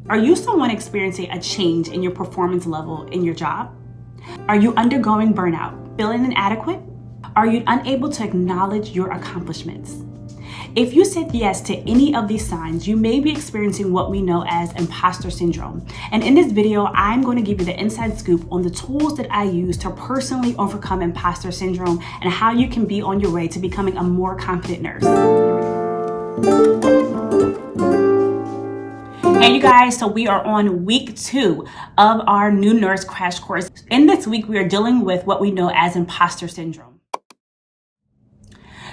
Are you someone experiencing a change in your performance level in your job? Are you undergoing burnout, feeling inadequate? Are you unable to acknowledge your accomplishments? If you said yes to any of these signs, you may be experiencing what we know as imposter syndrome. And in this video, I'm going to give you the inside scoop on the tools that I use to personally overcome imposter syndrome and how you can be on your way to becoming a more confident nurse. Hey you guys, so we are on week 2 of our new nurse crash course. In this week, we are dealing with what we know as imposter syndrome.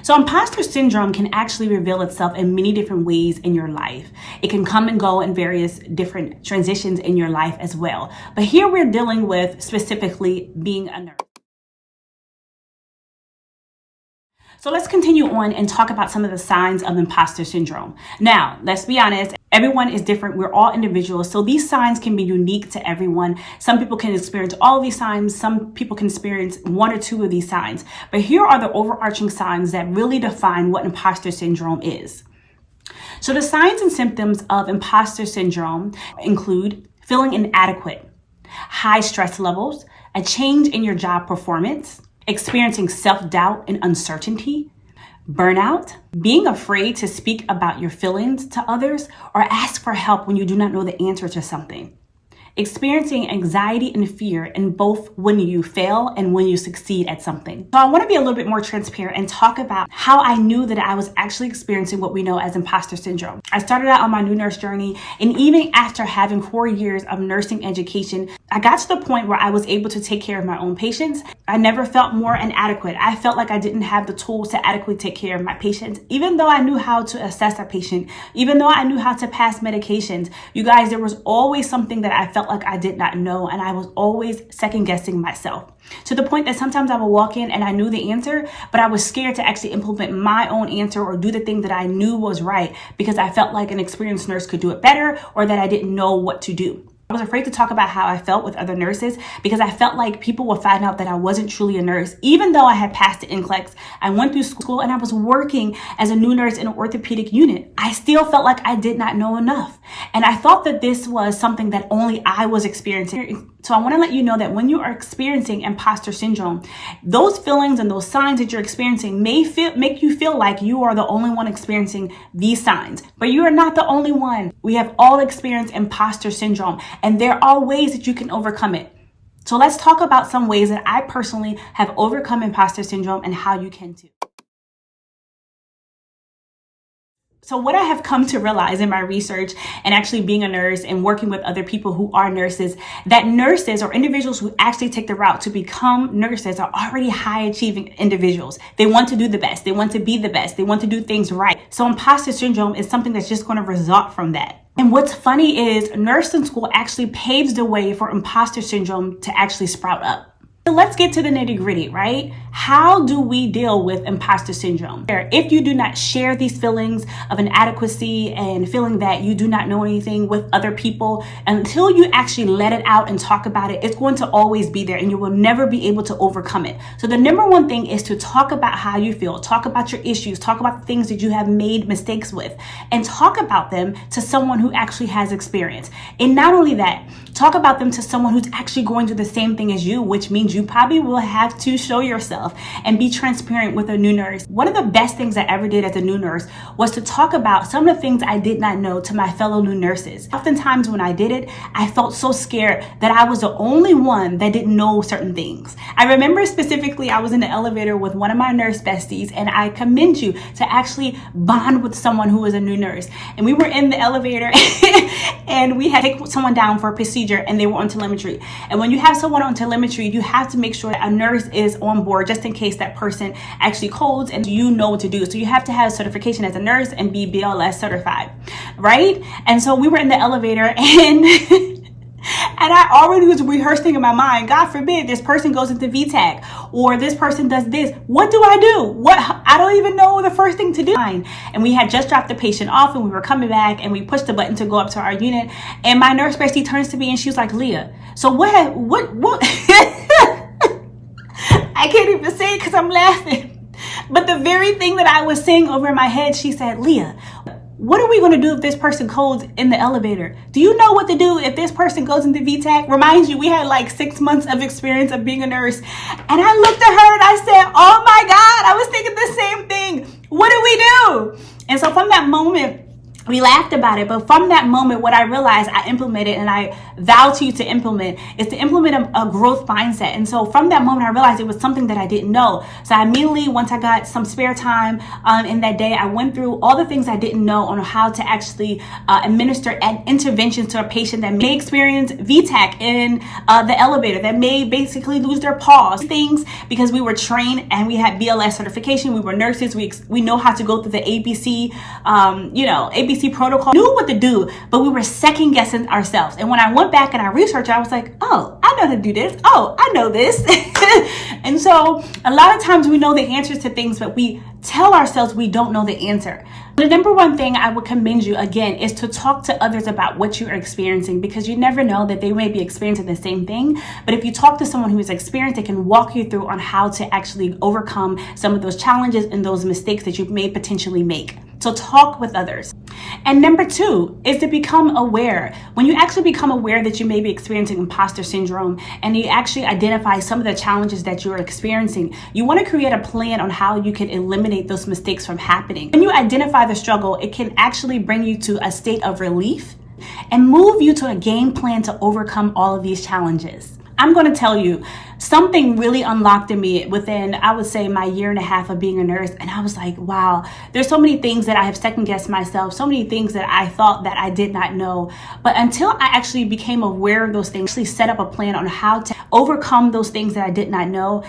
So imposter syndrome can actually reveal itself in many different ways in your life. It can come and go in various different transitions in your life as well. But here we're dealing with specifically being a nurse. So let's continue on and talk about some of the signs of imposter syndrome. Now, let's be honest, everyone is different. We're all individuals. So these signs can be unique to everyone. Some people can experience all of these signs. Some people can experience 1 or 2 of these signs. But here are the overarching signs that really define what imposter syndrome is. So the signs and symptoms of imposter syndrome include feeling inadequate, high stress levels, a change in your job performance, experiencing self-doubt and uncertainty, burnout, being afraid to speak about your feelings to others or ask for help when you do not know the answer to something, experiencing anxiety and fear in both when you fail and when you succeed at something. So I want to be a little bit more transparent and talk about how I knew that I was actually experiencing what we know as imposter syndrome. I started out on my new nurse journey, and even after having 4 years of nursing education, I got to the point where I was able to take care of my own patients. I never felt more inadequate. I felt like I didn't have the tools to adequately take care of my patients, even though I knew how to assess a patient, even though I knew how to pass medications. You guys, there was always something that I felt like I did not know, and I was always second guessing myself, to the point that sometimes I would walk in and I knew the answer, but I was scared to actually implement my own answer or do the thing that I knew was right because I felt like an experienced nurse could do it better or that I didn't know what to do. I was afraid to talk about how I felt with other nurses because I felt like people would find out that I wasn't truly a nurse. Even though I had passed the NCLEX, I went through school and I was working as a new nurse in an orthopedic unit. I still felt like I did not know enough. And I thought that this was something that only I was experiencing. So I want to let you know that when you are experiencing imposter syndrome, those feelings and those signs that you're experiencing make you feel like you are the only one experiencing these signs. But you are not the only one. We have all experienced imposter syndrome, and there are ways that you can overcome it. So let's talk about some ways that I personally have overcome imposter syndrome and how you can too. So what I have come to realize in my research and actually being a nurse and working with other people who are nurses, that nurses or individuals who actually take the route to become nurses are already high achieving individuals. They want to do the best. They want to be the best. They want to do things right. So imposter syndrome is something that's just going to result from that. And what's funny is nursing school actually paves the way for imposter syndrome to actually sprout up. So let's get to the nitty-gritty, right? How do we deal with imposter syndrome? If you do not share these feelings of inadequacy and feeling that you do not know anything with other people, until you actually let it out and talk about it, it's going to always be there and you will never be able to overcome it. So the number one thing is to talk about how you feel, talk about your issues, talk about the things that you have made mistakes with, and talk about them to someone who actually has experience. And not only that, talk about them to someone who's actually going through the same thing as you, which means you probably will have to show yourself and be transparent with a new nurse. One of the best things I ever did as a new nurse was to talk about some of the things I did not know to my fellow new nurses. Oftentimes when I did it, I felt so scared that I was the only one that didn't know certain things. I remember specifically I was in the elevator with one of my nurse besties, and I commend you to actually bond with someone who was a new nurse. And we were in the elevator and we had to take someone down for a procedure and they were on telemetry. And when you have someone on telemetry, you have to make sure that a nurse is on board just in case that person actually codes and you know what to do. So you have to have certification as a nurse and be BLS certified, right? And so we were in the elevator and and I already was rehearsing in my mind, God forbid this person goes into VTAC or this person does this. What do I do? I don't even know the first thing to do. And we had just dropped the patient off and we were coming back and we pushed the button to go up to our unit. And my nurse bestie turns to me and she was like, Leah, so what? I can't even say it because I'm laughing. But the very thing that I was saying over in my head, she said, Leah, What are we going to do if this person codes in the elevator? Do you know what to do if this person goes into VTAC? Reminds you, we had like 6 months of experience of being a nurse. And I looked at her and I said, oh my God, I was thinking the same thing. What do we do? And so from that moment, we laughed about it, but from that moment, what I realized I implemented, and I vow to you to implement, is to implement a growth mindset. And so from that moment, I realized it was something that I didn't know. So I immediately, once I got some spare time in that day, I went through all the things I didn't know on how to actually administer interventions to a patient that may experience VTAC in the elevator, that may basically lose their pause. Things, because we were trained and we had BLS certification, we were nurses, we know how to go through the ABC, ABC protocol, knew what to do, but we were second guessing ourselves. And when I went back and I researched, I was like, oh, I know how to do this. Oh, I know this. And so a lot of times we know the answers to things, but we tell ourselves we don't know the answer. The number one thing I would commend you, again, is to talk to others about what you are experiencing, because you never know that they may be experiencing the same thing. But if you talk to someone who is experienced, they can walk you through on how to actually overcome some of those challenges and those mistakes that you may potentially make. So talk with others. And number two is to become aware. When you actually become aware that you may be experiencing imposter syndrome and you actually identify some of the challenges that you're experiencing, you want to create a plan on how you can eliminate those mistakes from happening. When you identify the struggle, it can actually bring you to a state of relief and move you to a game plan to overcome all of these challenges. I'm going to tell you, something really unlocked in me within, I would say, my 1.5 years of being a nurse. And I was like, wow, there's so many things that I have second guessed myself, so many things that I thought that I did not know. But until I actually became aware of those things, actually set up a plan on how to overcome those things that I did not know,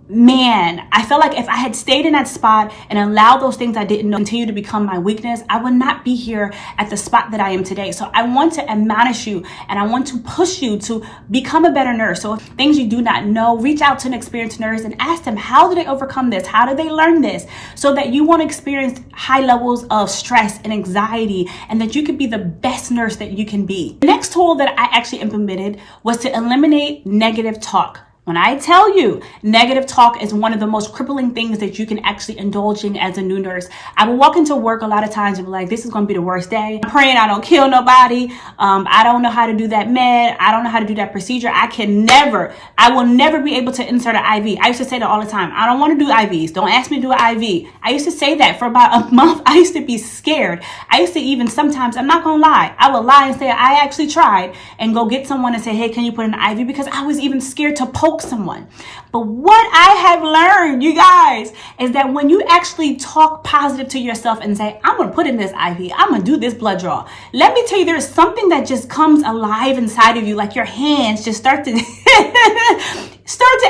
man, I felt like if I had stayed in that spot and allowed those things I didn't know continue to become my weakness, I would not be here at the spot that I am today. So I want to admonish you and I want to push you to become a better nurse. So if things you do not know, reach out to an experienced nurse and ask them, how do they overcome this? How do they learn this? So that you won't experience high levels of stress and anxiety, and that you can be the best nurse that you can be. The next tool that I actually implemented was to eliminate negative talk. When I tell you, negative talk is one of the most crippling things that you can actually indulge in as a new nurse. I will walk into work a lot of times and be like, this is going to be the worst day. I'm praying I don't kill nobody. I don't know how to do that med. I don't know how to do that procedure. I will never be able to insert an IV. I used to say that all the time. I don't want to do IVs. Don't ask me to do an IV. I used to say that for about a month. I used to be scared. I used to even sometimes, I'm not going to lie, I would lie and say I actually tried and go get someone and say, hey, can you put in an IV? Because I was even scared to poke someone. But what I have learned, you guys, is that when you actually talk positive to yourself and say, I'm going to put in this IV, I'm going to do this blood draw, let me tell you, there's something that just comes alive inside of you, like your hands just start to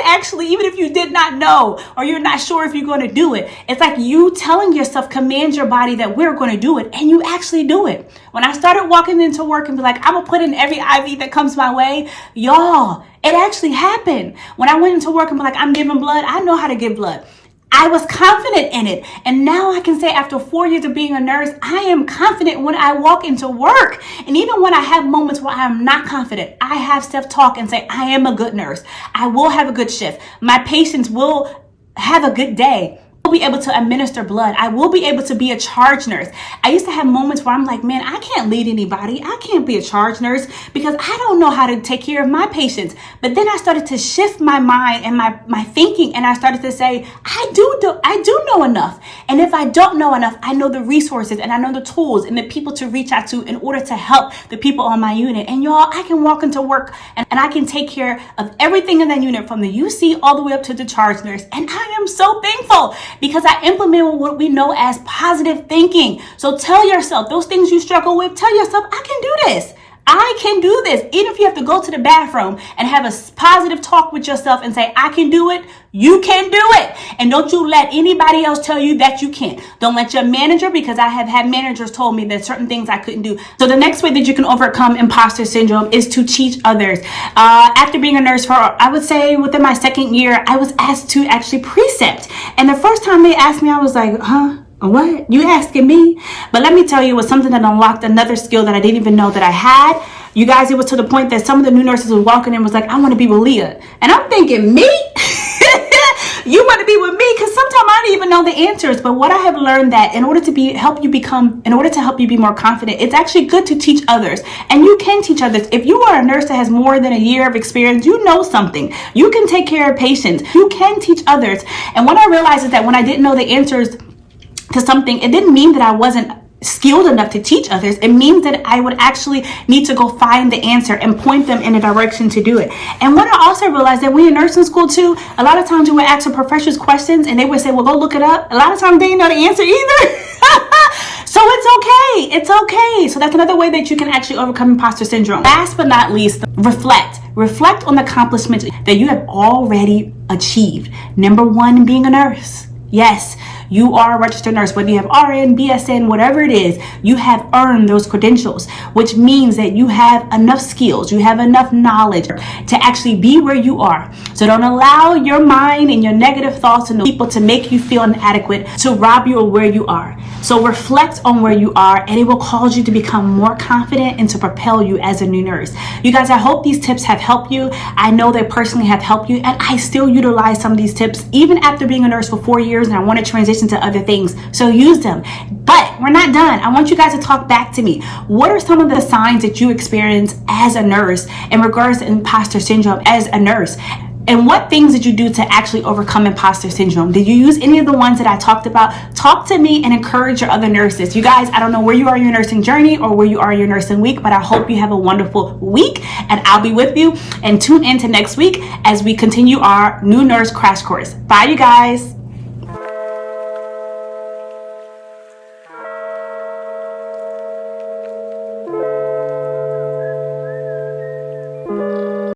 actually, even if you did not know or you're not sure if you're going to do it, it's like you telling yourself, command your body that we're going to do it, and you actually do it. When I started walking into work and be like, I'm going to put in every IV that comes my way, y'all, it actually happened. When I went into work and be like, I'm giving blood, I know how to give blood. I was confident in it. And now I can say after 4 years of being a nurse, I am confident when I walk into work. And even when I have moments where I am not confident, I have self-talk and say, I am a good nurse. I will have a good shift. My patients will have a good day. Will be able to administer blood. I will be able to be a charge nurse. I used to have moments where I'm like, man, I can't lead anybody. I can't be a charge nurse because I don't know how to take care of my patients. But then I started to shift my mind and my thinking, and I started to say, I do know enough. And if I don't know enough, I know the resources and I know the tools and the people to reach out to in order to help the people on my unit. And y'all, I can walk into work and I can take care of everything in that unit, from the UC all the way up to the charge nurse. And I am so thankful, because I implement what we know as positive thinking. So tell yourself those things you struggle with. Tell yourself, I can do this. I can do this. Even if you have to go to the bathroom and have a positive talk with yourself and say, I can do it, you can do it. And don't you let anybody else tell you that you can't. Don't let your manager, because I have had managers told me that certain things I couldn't do. So the next way that you can overcome imposter syndrome is to teach others. After being a nurse for, I would say within my 2nd year, I was asked to actually precept. And the first time they asked me, I was like, huh? What? You asking me? But let me tell you, it was something that unlocked another skill that I didn't even know that I had. You guys, it was to the point that some of the new nurses were walking in and was like, I want to be with Leah. And I'm thinking, me? You want to be with me because sometimes I don't even know the answers. But what I have learned that in order to help you be more confident, it's actually good to teach others. And you can teach others. If you are a nurse that has more than a year of experience, you know something. You can take care of patients. You can teach others. And what I realized is that when I didn't know the answers to something, it didn't mean that I wasn't skilled enough to teach others. It means that I would actually need to go find the answer and point them in a direction to do it. And what I also realized that when you're in nursing school too, a lot of times you would ask the professors questions and they would say, well, go look it up. A lot of times they didn't know the answer either. So it's okay. So that's another way that you can actually overcome imposter syndrome. Last but not least, reflect on the accomplishments that you have already achieved. Number one, being a nurse. Yes, you are a registered nurse, whether you have RN, BSN, whatever it is, you have earned those credentials, which means that you have enough skills, you have enough knowledge to actually be where you are. So don't allow your mind and your negative thoughts and people to make you feel inadequate, to rob you of where you are. So reflect on where you are, and it will cause you to become more confident and to propel you as a new nurse. You guys, I hope these tips have helped you. I know they personally have helped you, and I still utilize some of these tips even after being a nurse for 4 years, and I want to transition to other things. So use them. But we're not done. I want you guys to talk back to me. What are some of the signs that you experience as a nurse in regards to imposter syndrome as a nurse? And what things did you do to actually overcome imposter syndrome? Did you use any of the ones that I talked about? Talk to me and encourage your other nurses. You guys, I don't know where you are in your nursing journey or where you are in your nursing week, but I hope you have a wonderful week, and I'll be with you. And tune in to next week as we continue our new nurse crash course. Bye, you guys.